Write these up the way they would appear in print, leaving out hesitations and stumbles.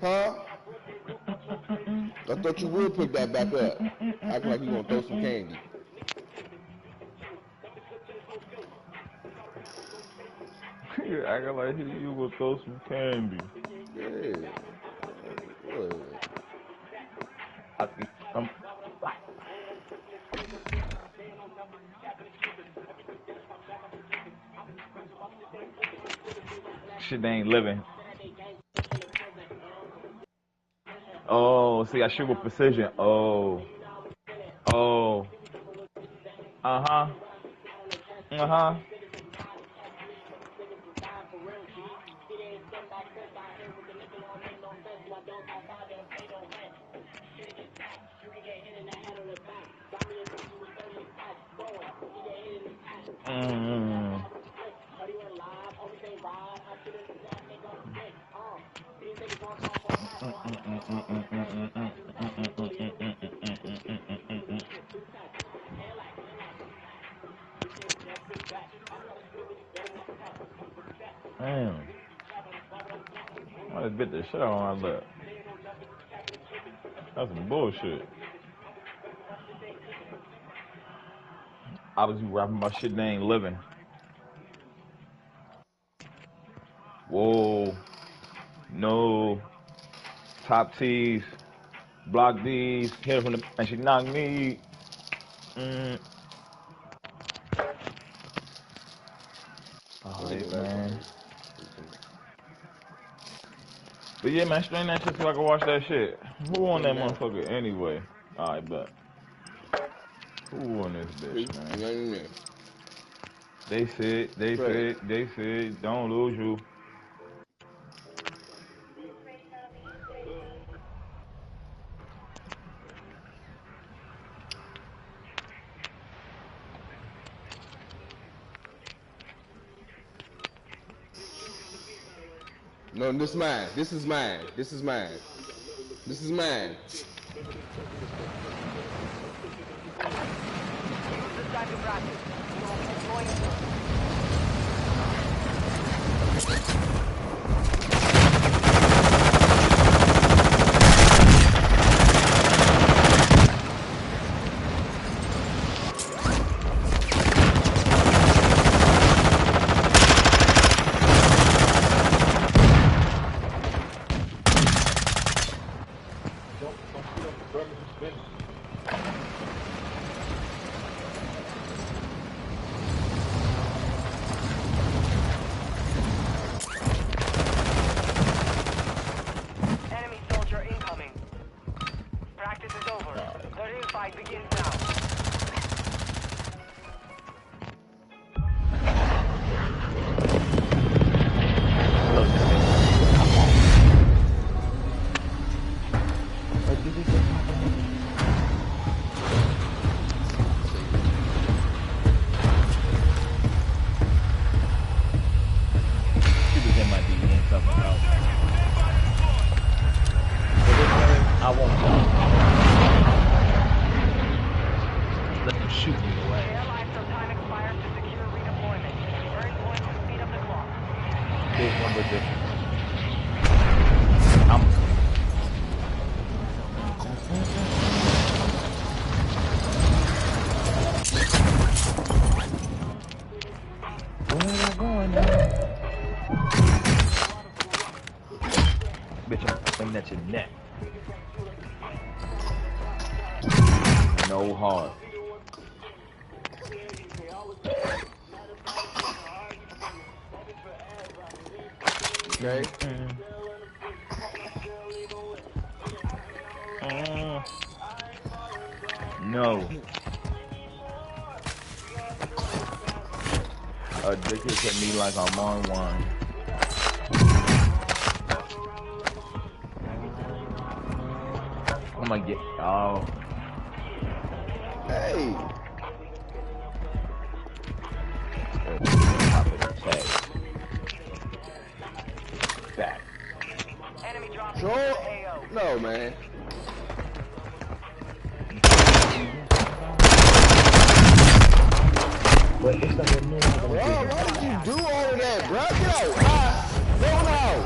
Huh? I thought you would pick that back up. Act like you gonna throw some candy. Acting like you will throw some candy. Yeah. What? Shit, they ain't living. Oh, see, I shoot with precision. Oh. Oh. Uh-huh. Uh-huh. Damn. I just bit the shit out of my lip. That's some bullshit. Obviously rapping about shit they ain't living. Whoa. No. Top T's. Block D's. Hit her from the and she knocked me. Oh, man. But yeah, man, strain that shit so I can watch that shit. Who on that motherfucker anyway? Alright, bet. Who on this bitch, man? They said, don't lose you. No, this is mine. This is mine. This is mine. This is mine. I won't go. Let them shoot me away. Big number difference. Where am I going now? Bitch, I'm aiming at your neck. No hard. Okay. No. Addicted to me like I'm on one. I'm gonna get. Oh. Hey. Back. Sure. No, man. But it's not a new Bro, why did you do all of that, bro? Get out. Go out.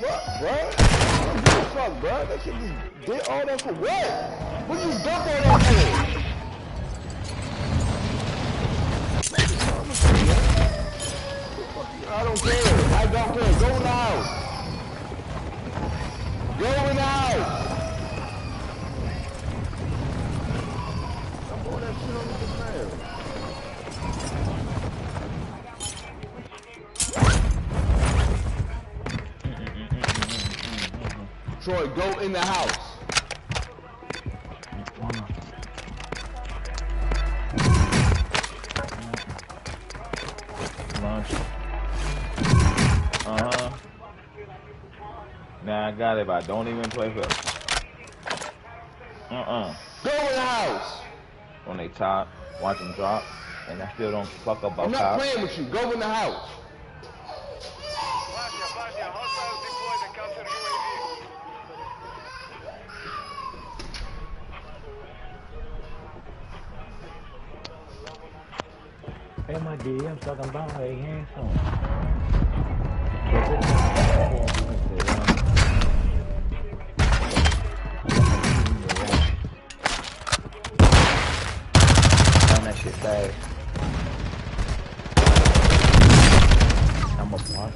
What? bro. What the fuck, bro? That shit just did all that for what? What you dump all that for? I don't care. I don't care. Go in the house. Go in the house. Dump all that shit on the ground. Troy, go in the house. Now I got it, but I don't even play for it. Go in the house. On they top, watch them drop, and I still don't fuck up about I'm not playing with you. Go in the house. Hey, my D, I'm talking about a handsome. That shit fast. I'm a boss.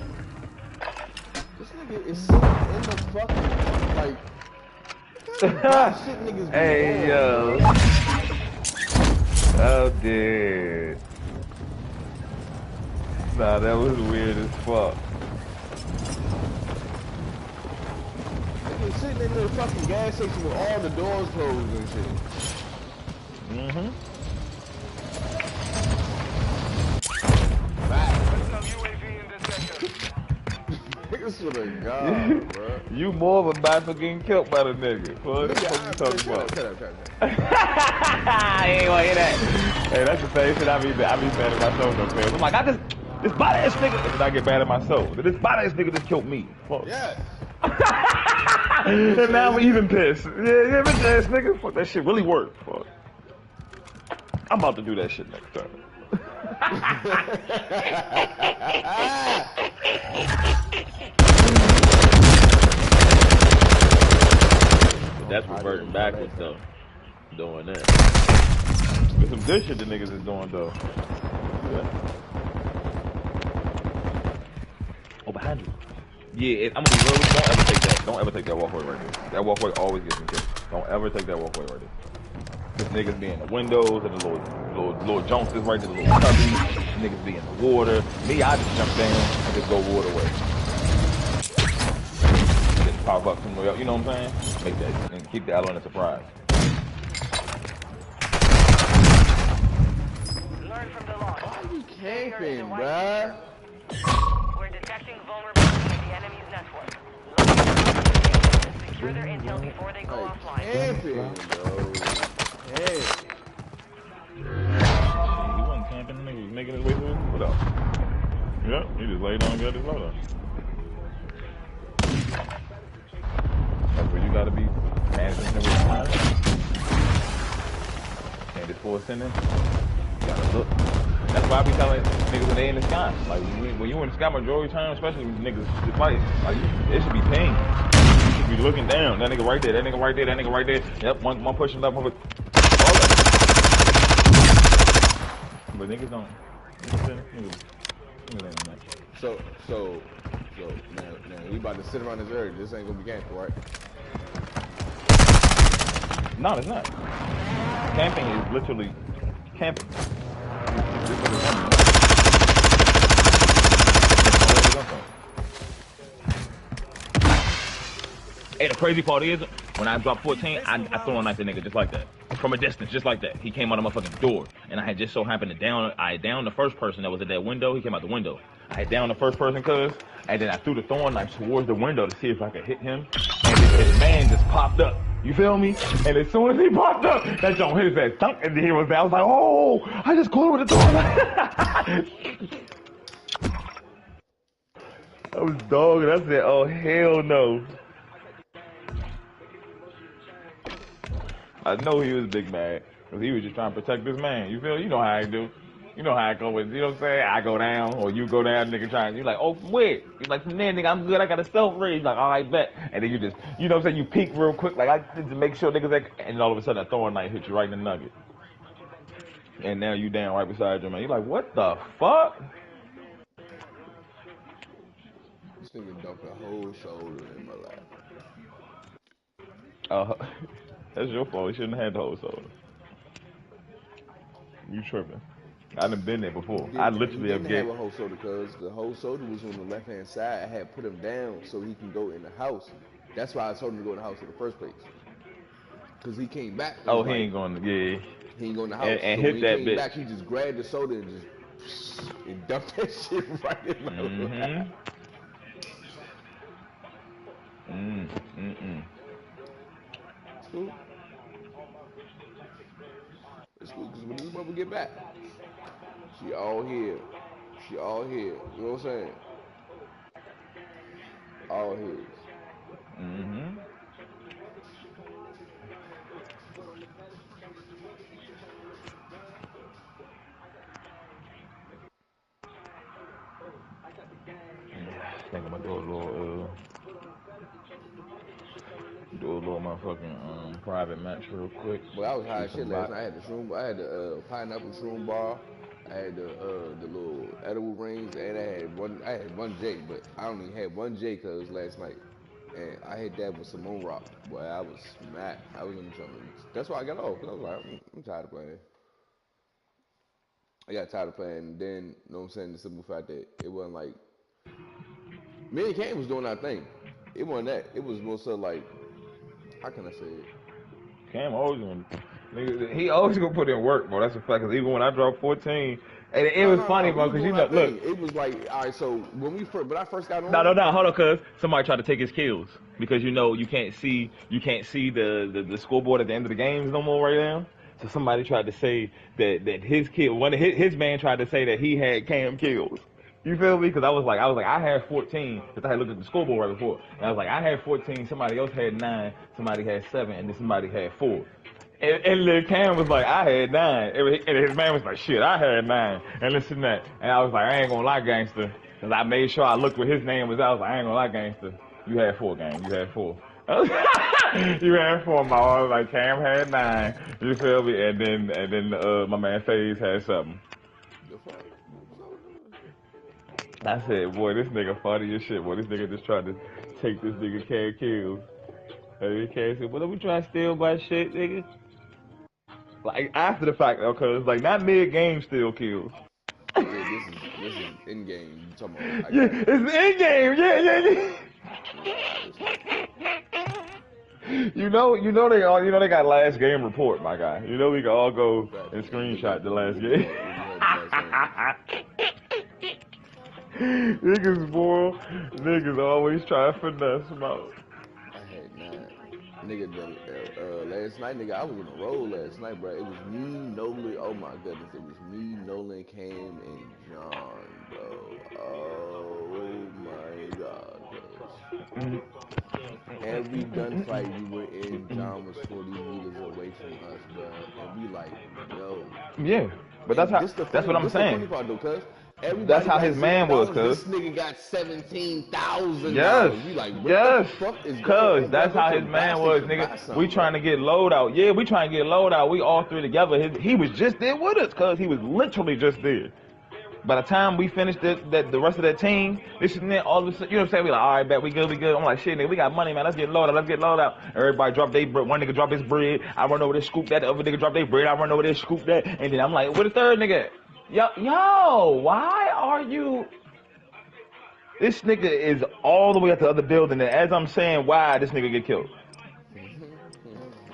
This nigga is sitting in the fucking, like, shit niggas be hey, yo. Oh, dude. Nah, that was weird as fuck. Niggas sitting in the fucking gas station with all the doors closed and shit. Mm-hmm. Niggas swear to God, bro. You more of a bad for getting killed by the nigga. What the fuck you talking about? Shut up. I ain't gonna hear that. Hey, that's the same shit I be mad at myself though, fans. I'm like, this body ass nigga, and I get mad at myself. This body ass nigga just killed me. Fuck. Yes. And now I'm even pissed. Yeah, bitch ass nigga. Fuck, that shit really worked. Fuck. I'm about to do that shit next time. That's reverting backwards though. Doing that. There's some good shit the niggas is doing though. Yeah. Oh, behind you. Yeah, I'm gonna be real. Don't ever take that. Don't ever take that walkway right there. That walkway always gets me killed. Don't ever take that walkway right there. Cause niggas be in the windows and the little junks is right there, the little cubbies. Niggas be in the water. Me, I just jump down and just go water way. Just pop up somewhere else. You know what I'm saying? Make that and keep the element of surprise. Learn from the loss. Why are you camping, bruh? We're detecting vulnerability in the enemy's network. Secure their intel before they go offline. Camping, bro. Hey. He wasn't camping, nigga. He was making his way through his loadout. Yep, he just laid down and got his loadout. That's where you gotta be managing him with time. Can't just force in there. You gotta look. That's why I be telling niggas when they in the sky. Like, when you in the sky majority of the time, especially when niggas just like it should be ping. You should be looking down. That nigga right there, that nigga right there, that nigga right there. Yep, one pushing up, one but niggas don't. Niggas ain't that. So, man, we about to sit around this area. This ain't gonna be camping, right? No, it's not. Camping is literally camping. Hey, the crazy part is, when I dropped 14, I threw on like the nigga just like that. From a distance, just like that. He came out of my fucking door. And I had just so happened to I downed the first person that was at that window. He came out the window. I had downed the first person, and then I threw the thorn knife towards the window to see if I could hit him. And his man just popped up. You feel me? And as soon as he popped up, that jump hit his ass thunk, and then he was there. I was like, oh, I just caught him with the thorn knife. I was dogging. I said, oh, hell no. I know he was big mad, because he was just trying to protect this man. You feel? You know how I do. You know how I go with, you know what I'm saying? I go down, or you go down, nigga trying, you like, oh, from where? You like, from there, nigga, I'm good, I got a self-raise. Like, all right, bet. And then you just, you know what I'm saying? You peek real quick, like, I just to make sure niggas, and then all of a sudden a throwing knife hit you right in the nugget. And now you down right beside your man. You're like, what the fuck? This nigga dumped a whole shoulder in my lap. That's your fault. You shouldn't have had the whole soda. You tripping. I done been there before. I literally have a whole soda because the whole soda was on the left hand side. I had put him down so he can go in the house. That's why I told him to go in the house in the first place. Cause he came back. Oh, he ain't going to, yeah. He ain't going to the house. And so hit when that he came bitch. back, he just grabbed the soda and just dumped that shit right in my lap. It's cool. It's cool because when this mother get back, she all here. She all here. You know what I'm saying? All his. I think I'm gonna do a little motherfucking private match real quick. Well, I was high as shit last night. I had the shroom. I had the pineapple shroom bar. I had the little edible rings, and I had one J, but I only had one J because last night, and I hit that with some moon rock. Boy, I was smacked. I was in trouble. That's why I got off. Cause I was like, I'm tired of playing. I got tired of playing. And then, you know what I'm saying? The simple fact that it wasn't like me and Kane was doing our thing. It wasn't that. It was more so like, how can I say it? Cam always gonna, nigga, he always gonna put in work, bro. That's a fact. Cause even when I dropped 14, and it was funny, bro. Cause you know, look, it was like, all right. So when I first got on. No, hold on, cause somebody tried to take his kills because you know you can't see the scoreboard at the end of the games no more right now. So somebody tried to say that his kill, one of his man tried to say that he had Cam kills. You feel me? Because I was like, I had 14. Because I had looked at the scoreboard right before. And I was like, I had 14. Somebody else had 9. Somebody had 7. And then somebody had 4. And Lil Cam was like, I had 9. And his man was like, shit, I had 9. And listen to that. And I was like, I ain't gonna lie, gangster. Because I made sure I looked what his name was. I was like, I ain't gonna lie, gangster. You had 4, gang. You had 4. You had 4, my. I was like, Cam had 9. You feel me? And then my man FaZe had 7. I said, boy, this nigga funny as shit. Boy, this nigga just tried to take this nigga Cam kills. And Cam said, what we trying to steal my shit, nigga? Like, after the fact, though, cause like, not mid-game steal kills. Yeah, this is in-game. You talking about? Yeah, it's in-game. Yeah. You know they got last game report, my guy. You know we can all go and screenshot the last game. Niggas always try to finesse them out. I had 9. Nigga, last night, nigga, I was on a roll last night, bro. It was me, Nolan. Oh my goodness, it was me, Nolan, Cam, and John, bro. Oh my god, bro. Every gunfight we were in, John was 40 meters away from us, bro. And we like, yo. Yeah, but that's what I'm saying. The funny part, though, cuz. That's how his man was, cuz. This nigga got $17,000. Yes. We like, what yes. the fuck is cuz that's how his man was, nigga. We trying to get load out. Yeah, we trying to get load out. We all three together. He was just there with us, cuz he was literally just there. By the time we finished the rest of that team, this and that, all of a sudden, you know what I'm saying? We like, all right, bet we good. I'm like, shit, nigga, we got money, man. Let's get load out. Everybody drop their bread. One nigga drop his bread. I run over there, scoop that. The other nigga drop their bread. I run over there, scoop that. And then I'm like, where the third nigga? Yo, why are you? This nigga is all the way at the other building, and as I'm saying, why this nigga get killed?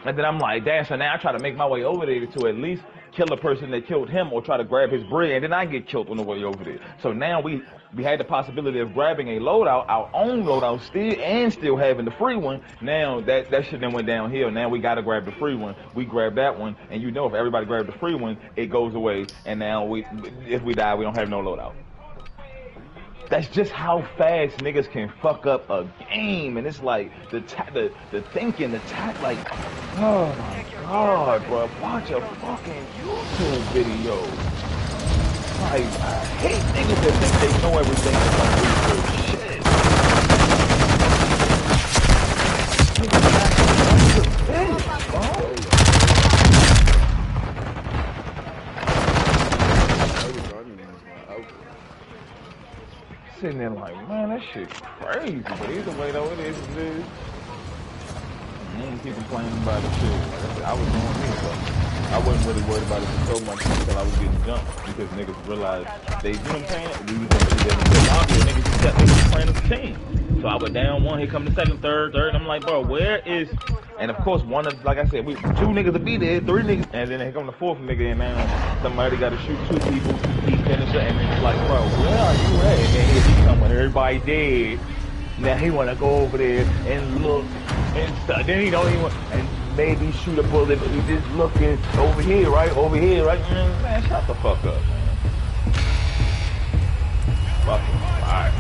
And then I'm like, damn, so now I try to make my way over there to at least kill the person that killed him or try to grab his bread, and then I get killed on the way over there. So now we had the possibility of grabbing a loadout, our own loadout, still having the free one. Now that shit then went downhill. Now we gotta grab the free one. We grab that one, and you know if everybody grabs the free one, it goes away. And now if we die, we don't have no loadout. That's just how fast niggas can fuck up a game, and it's like the thinking, like, oh my god, bro, a bunch of fucking YouTube videos. Like, I hate niggas that think they know everything and don't research shit. Sitting there like, man, that shit crazy. But either way, though, it is what it is. You ain't keep complaining about the shit. Like I was doing me, so I wasn't really worried about it for so much until I was getting jumped because niggas realized they, you know what I'm saying? We was gonna be there in the lobby and niggas kept playing as a team. So I went down one, here come the second, third, and I'm like, bro, where is? And of course, one of, like I said, two niggas will be there, three niggas, and then here come the fourth nigga, and now somebody got to shoot two people, he finished it, and then it's like, bro, where are you at? And then here he come when everybody dead. Now he wanna go over there and look and stuff. Then he don't even want, and maybe shoot a bullet, but he's just looking over here, right? Over here, right? Man, shut the fuck up, man. Fuck him. Alright.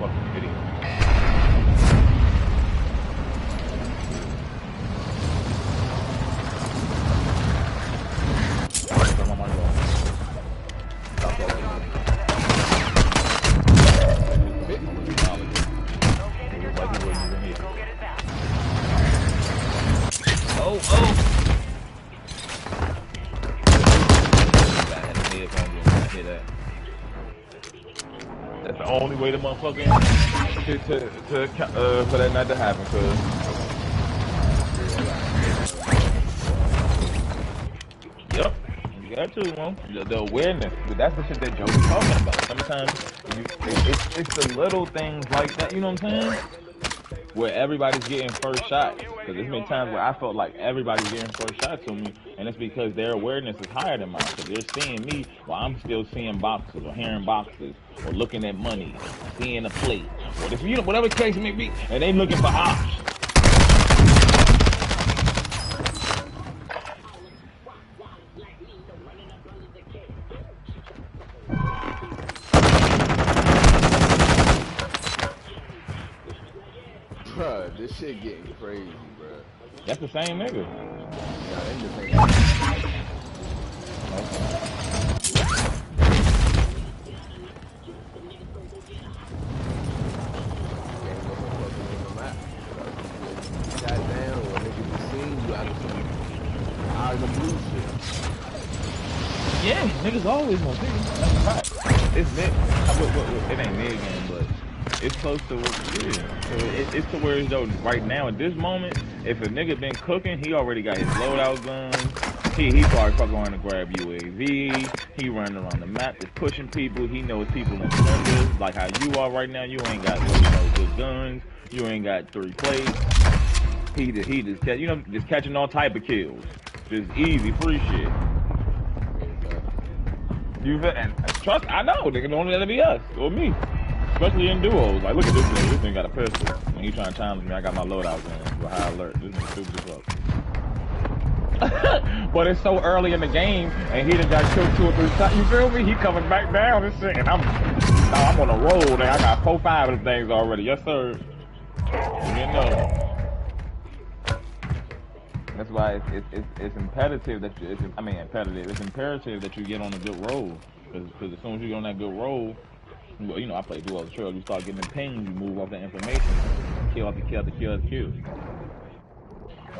Fucking idiot. That's the only way to motherfucking for that not to happen, cause yep, you got to, man. The awareness, but that's the shit that Joe was talking about. Sometimes it's the little things like that, you know what I'm saying? Where everybody's getting first shot. Because there's been times where I felt like everybody's getting first shot to me, and it's because their awareness is higher than mine. Because they're seeing me while I'm still seeing boxes or hearing boxes or looking at money, seeing a plate, or if, you know, whatever the case may be, and they looking for ops. Bruh, this shit getting crazy, bruh. That's the same nigga. Yeah, they the same nigga. Goddamn, or nigga be seeing you out of the blue shit. Yeah, niggas always gonna see you. That's a fact. It's Nick. It ain't Nick game, but it's close to what it is. It's to where it's though right now at this moment, if a nigga been cooking, he already got his loadout guns. He probably fucking around to grab UAV. He running around the map, just pushing people. He knows people in windows, like how you are right now. You ain't got no good guns. You ain't got 3 plates. He just just catching all type of kills. Just easy, free shit. And trust, I know, nigga, don't let it be us or me. Especially in duos. Like, look at this nigga. This nigga got a pistol. When he trying to challenge me, I got my loadout in with high alert. This nigga stupid as fuck. But it's so early in the game, and he done got killed 2 or 3 times. You feel me? He coming back down and shit, and I'm on a roll. Nigga. I got 4, 5 of them things already. Yes, sir. You know. That's why it's imperative that you. It's imperative that you get on a good roll. Because as soon as you get on that good roll. Well, you know, I play duo trail. You start getting the ping, you move off the information, kill after kill after kill after kill.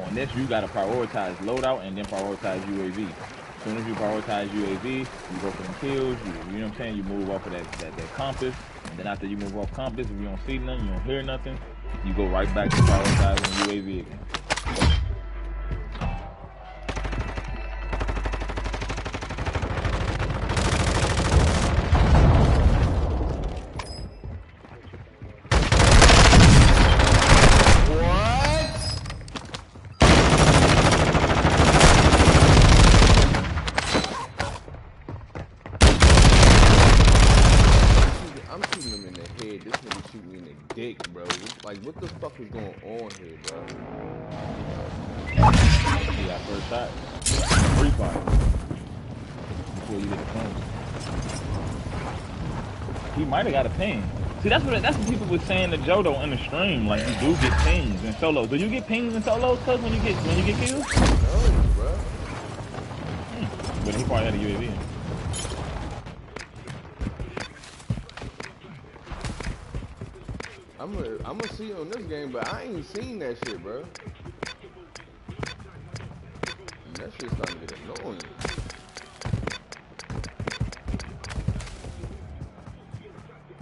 On this, you gotta prioritize loadout and then prioritize UAV. As soon as you prioritize UAV, you go for them kills. You know what I'm saying? You move off of that compass, and then after you move off compass, if you don't see nothing, you don't hear nothing, you go right back to prioritizing UAV again. Like, what the fuck is going on here, bro? He got first shot. Free fire. Before you hit the phone. He might have got a ping. See, that's what people were saying to Joe though in the stream. Like you do get pings in solos. Do you get pings in solos? Cause when you get kills? No, bro. But he probably had a UAV. I'm gonna see you on this game, but I ain't seen that shit, bro. And that shit's starting to get annoying.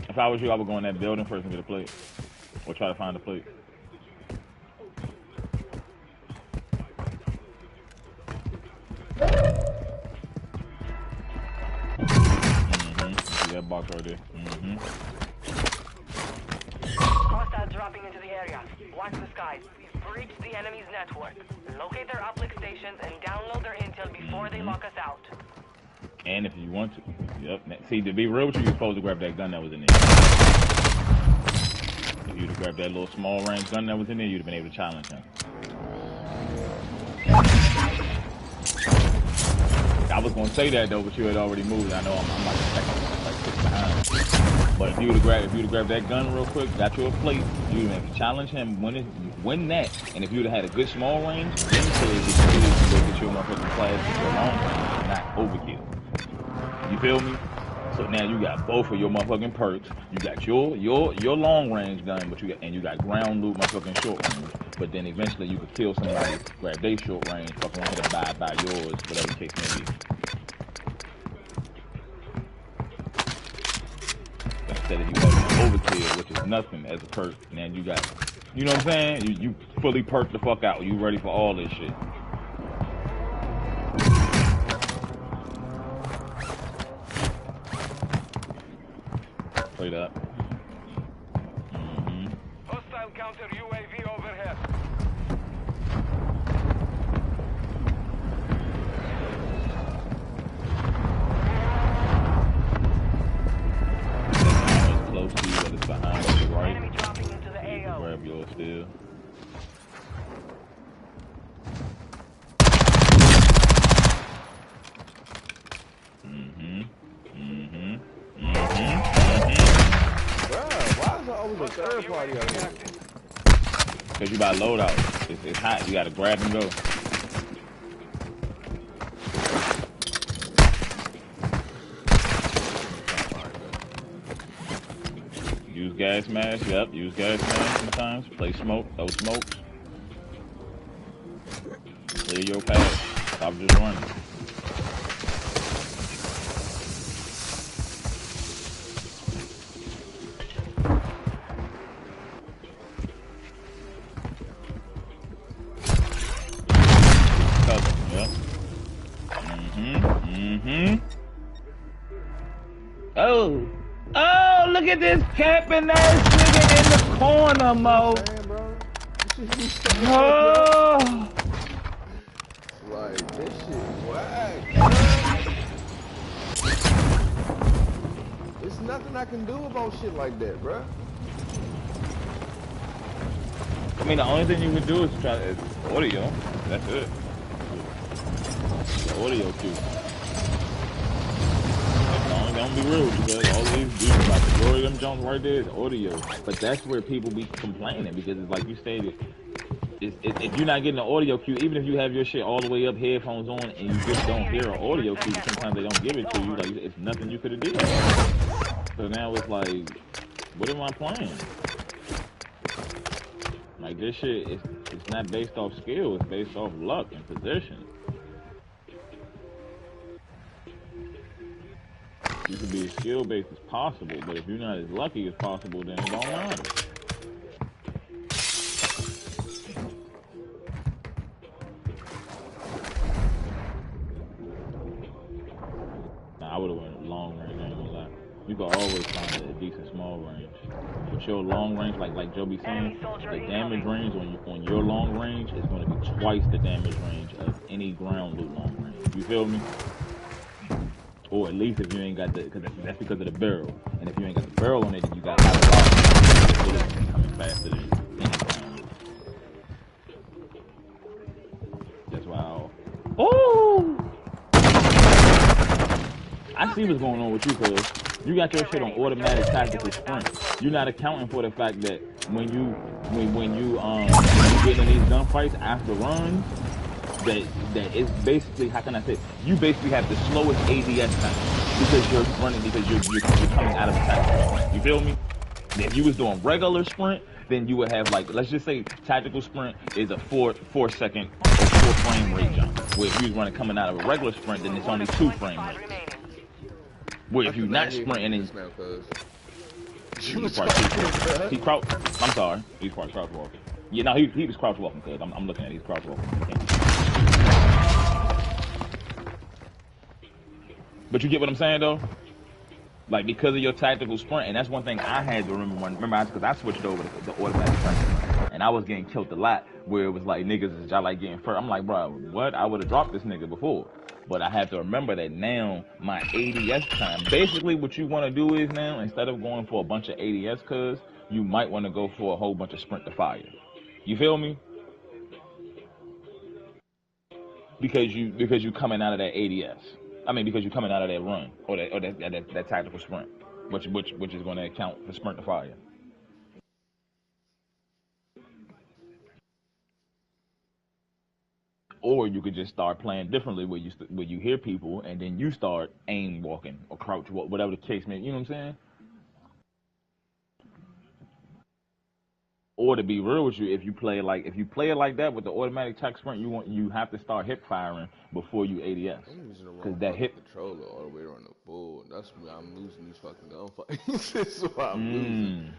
If I was you, I would go in that building first and get a plate, or try to find a plate. See that box right there. Hostiles dropping into the area. Watch the skies. Breach the enemy's network. Locate their uplink stations and download their intel before they lock us out. And if you want to, yep. See, to be real with you, you're supposed to grab that gun that was in there. If you'd have grabbed that little small range gun that was in there, you'd have been able to challenge him. I was gonna say that though, but you had already moved. I know I'm like like 6 behind. But if you'd have grabbed that gun real quick, got you a plate, you'd have challenged him, win that. And if you'd have had a good small range, then you could look at your motherfucking class for long range, not overkill. You feel me? So now you got both of your motherfucking perks. You got your long range gun, but you got ground loot motherfucking short range. But then eventually you could kill somebody, grab their short range, fucking around to buy yours, whatever the case may be. Instead of you having overkill, which is nothing as a perk, and then you got, you know what I'm saying? You fully perked the fuck out. You ready for all this shit. Straight up. Hostile counter UAV overhead. Close to you, but it's behind you, right? Enemy dropping into the AO. Grab yours still. Bruh, why is there always a third party out here? Cause you about loadout. It's hot. You gotta grab and go. Use gas mask. Yep. Use gas mask sometimes. Play smoke. Those smokes. Clear your path. Stop just running. Oh, look at this capping ass nigga in the corner, Mo. Oh. Like, this shit whack, There's nothing I can do about shit like that, bro. I mean, the only thing you can do is try is audio. That's it. The audio cue. Don't be real, because all these dudes, like the majority of them jumps right there is audio. But that's where people be complaining, because it's like you stated, if you're not getting the audio cue, even if you have your shit all the way up, headphones on, and you just don't hear an audio cue, sometimes they don't give it to you. Like, it's nothing you could have did. So now it's like, what am I playing? Like, this shit, it's not based off skill, it's based off luck and position. You can be as skill-based as possible, but if you're not as lucky as possible, then it don't matter. Nah, I would have went long range, I ain't gonna lie. You can always find a decent small range. But your long range, like Joe be saying, the damage range on your long range is going to be twice the damage range of any ground loot long range. You feel me? Or at least if you ain't got the, because that's because of the barrel. And if you ain't got the barrel on it, then you got a lot of bullets coming faster than anything. That's why I see what's going on with you, cuz. You got your shit on automatic tactical sprint. You're not accounting for the fact that when you get in these gunfights after runs, that is basically, how can I say it? You basically have the slowest ADS time because you're running, because you're coming out of a tactical sprint. You feel me? If you was doing regular sprint, then you would have, like, let's just say tactical sprint is a 4 second or 4 frame rate jump. Where if you was running coming out of a regular sprint, then it's only 2 frame rates. Where if you're not sprinting and he crouch. I'm sorry, he's crouch walking. Yeah, no, he was crouch walking because I'm looking at it, he's crouch walking. But you get what I'm saying though? Like, because of your tactical sprint, and that's one thing I had to remember because I switched over to the automatic sprint, and I was getting killed a lot where it was like niggas is y'all like getting first. I'm like, bro, what? I would have dropped this nigga before. But I have to remember that now my ADS time, basically what you want to do is now, instead of going for a bunch of ADS cuz, you might want to go for a whole bunch of sprint to fire. You feel me? Because you coming out of that ADS. I mean, because you're coming out of that run or that tactical sprint, which is going to account for sprint to fire. Or you could just start playing differently, where you hear people and then you start aim walking or crouch walk, whatever the case may. You know what I'm saying? Or to be real with you, if you play it like that with the automatic tac sprint, you have to start hip firing before you ADS. I'm using the wrong that hip controller all the way around the board. That's why I'm losing these fucking gunfights. That's why I'm losing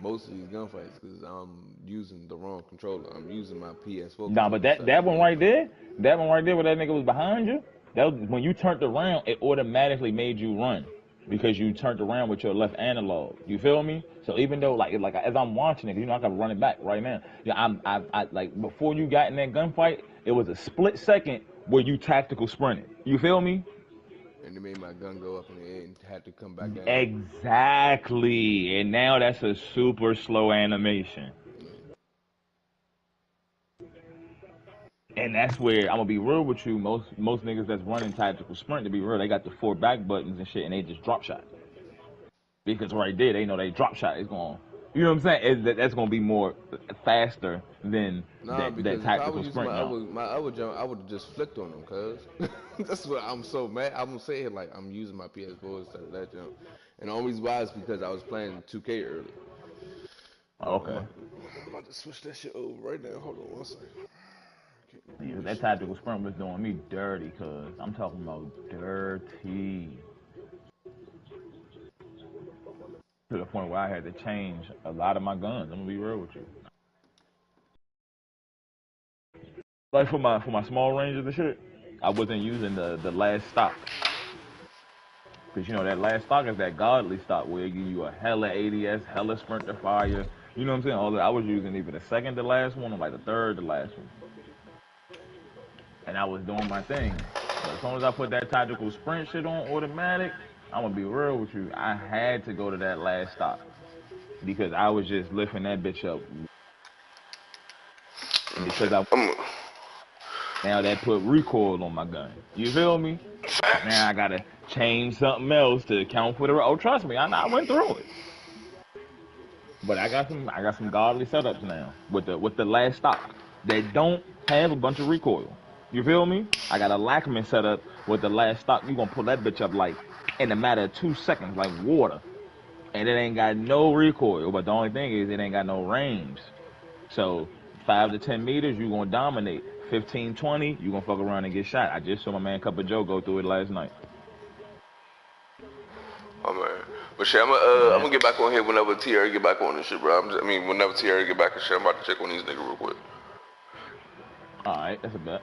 most of these gunfights, because I'm using the wrong controller. I'm using my PS4. Nah, but that one right there, where that nigga was behind you, that was, when you turned around, it automatically made you run. Because you turned around with your left analog. You feel me? So even though like as I'm watching it, you know, I can run it back right now. Yeah, I like, before you got in that gunfight, it was a split second where you tactical sprinted. You feel me? And it made my gun go up in the air and had to come back down. Exactly. And now that's a super slow animation. And that's where I'm gonna be real with you. Most niggas that's running tactical sprint, to be real, they got the 4 back buttons and shit, and they just drop shot. Because right there, they know they drop shot is going. You know what I'm saying? That's gonna be more faster than that tactical sprint. My other jump, I would have just flicked on them, cuz. That's what I'm so mad. I'm gonna say it like I'm using my PS4 instead of that jump. And the only reason why is because I was playing 2K earlier. Okay. I'm about to switch that shit over right now. Hold on one second. Yeah, that tactical sprint was doing me dirty, cuz. I'm talking about dirty. To the point where I had to change a lot of my guns. I'm gonna be real with you. Like for my small ranges and shit, I wasn't using the last stock. Cause you know that last stock is that godly stock where it give you a hella ADS, hella sprint to fire. You know what I'm saying? Although I was using either the second to last one or like the third to last one. And I was doing my thing. But as soon as I put that tactical sprint shit on automatic, I'm gonna be real with you, I had to go to that last stop. Because I was just lifting that bitch up. Because now that put recoil on my gun. You feel me? Now I gotta change something else to account for the. Oh, trust me, I went through it. But I got some godly setups now with the last stock that don't have a bunch of recoil. You feel me? I got a Lackman setup with the last stock. You gonna pull that bitch up like in a matter of 2 seconds, like water. And it ain't got no recoil, but the only thing is it ain't got no range. So 5 to 10 meters, you gonna dominate. 15, 20, you gonna fuck around and get shot. I just saw my man Cup of Joe go through it last night. Oh man, but shit, I'm gonna get back on here whenever TR get back on this shit, bro. Whenever TR get back and shit, I'm about to check on these niggas real quick. All right, that's a bet.